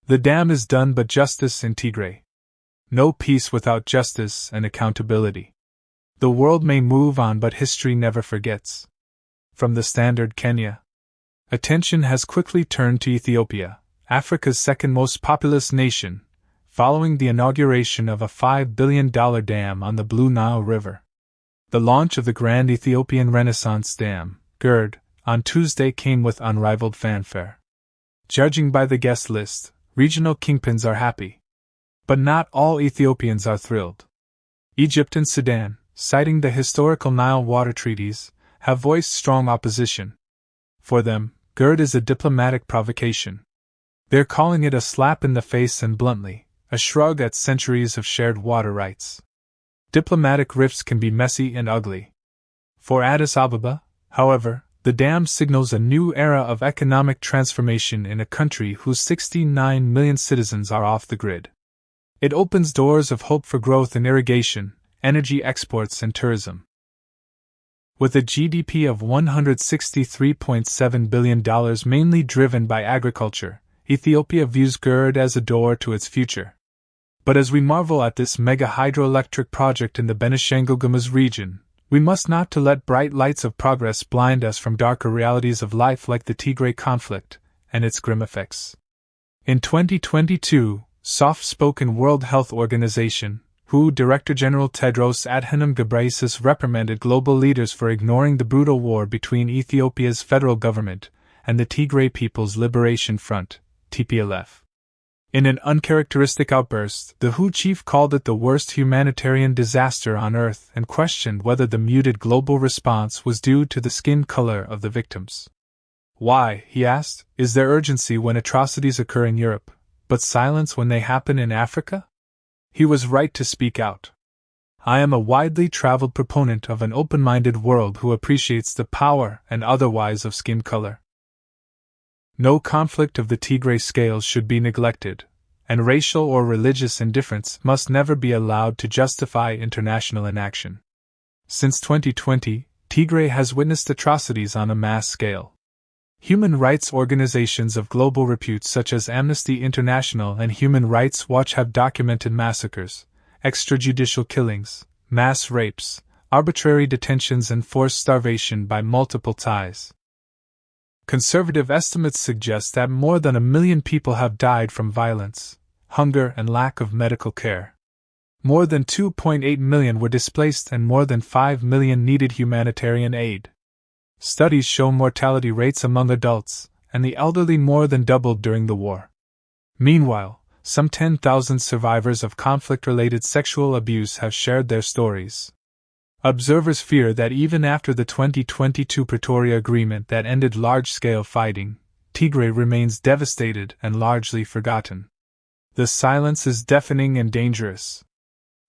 The dam is done, but justice in Tigray. No peace without justice and accountability. The world may move on, but history never forgets. From the Standard, Kenya. Attention has quickly turned to Ethiopia, Africa's second most populous nation, following the inauguration of a $5 billion dam on the Blue Nile River. The launch of the Grand Ethiopian Renaissance Dam, GERD, on Tuesday came with unrivaled fanfare. Judging by the guest list, regional kingpins are happy. But not all Ethiopians are thrilled. Egypt and Sudan, citing the historical Nile Water Treaties, have voiced strong opposition. For them, GERD is a diplomatic provocation. They're calling it a slap in the face and bluntly, a shrug at centuries of shared water rights. Diplomatic rifts can be messy and ugly. For Addis Ababa, however, the dam signals a new era of economic transformation in a country whose 69 million citizens are off the grid. It opens doors of hope for growth in irrigation, energy exports, and tourism. With a GDP of $163.7 billion mainly driven by agriculture, Ethiopia views GERD as a door to its future. But as we marvel at this mega hydroelectric project in the Benishangul-Gumuz region, we must not let bright lights of progress blind us from darker realities of life like the Tigray conflict and its grim effects. In 2022, soft-spoken World Health Organization, WHO Director General Tedros Adhanom Ghebreyesus reprimanded global leaders for ignoring the brutal war between Ethiopia's federal government and the Tigray People's Liberation Front, TPLF. In an uncharacteristic outburst, the WHO chief called it the worst humanitarian disaster on Earth and questioned whether the muted global response was due to the skin color of the victims. Why, he asked, is there urgency when atrocities occur in Europe, but silence when they happen in Africa? He was right to speak out. I am a widely traveled proponent of an open-minded world who appreciates the power and otherwise of skin color. No conflict of the Tigray scale should be neglected, and racial or religious indifference must never be allowed to justify international inaction. Since 2020, Tigray has witnessed atrocities on a mass scale. Human rights organizations of global repute such as Amnesty International and Human Rights Watch have documented massacres, extrajudicial killings, mass rapes, arbitrary detentions, and forced starvation by multiple ties. Conservative estimates suggest that more than 1 million people have died from violence, hunger, and lack of medical care. More than 2.8 million were displaced and more than 5 million needed humanitarian aid. Studies show mortality rates among adults and the elderly more than doubled during the war. Meanwhile, some 10,000 survivors of conflict-related sexual abuse have shared their stories. Observers fear that even after the 2022 Pretoria Agreement that ended large-scale fighting, Tigray remains devastated and largely forgotten. The silence is deafening and dangerous.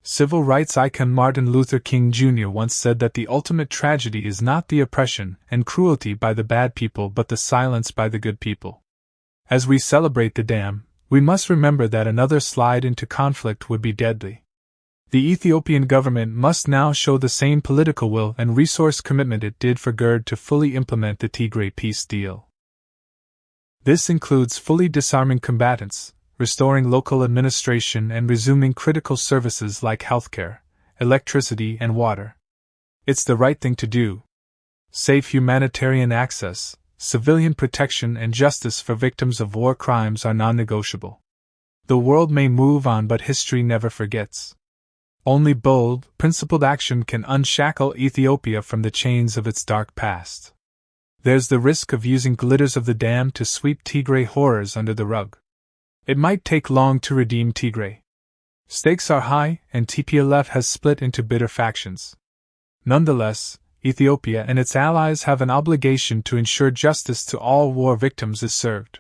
Civil rights icon Martin Luther King Jr. once said that the ultimate tragedy is not the oppression and cruelty by the bad people but the silence by the good people. As we celebrate the dam, we must remember that another slide into conflict would be deadly. The Ethiopian government must now show the same political will and resource commitment it did for GERD to fully implement the Tigray peace deal. This includes fully disarming combatants, restoring local administration, and resuming critical services like healthcare, electricity, and water. It's the right thing to do. Safe humanitarian access, civilian protection, and justice for victims of war crimes are non-negotiable. The world may move on, but history never forgets. Only bold, principled action can unshackle Ethiopia from the chains of its dark past. There's the risk of using glitters of the dam to sweep Tigray horrors under the rug. It might take long to redeem Tigray. Stakes are high, and TPLF has split into bitter factions. Nonetheless, Ethiopia and its allies have an obligation to ensure justice to all war victims is served.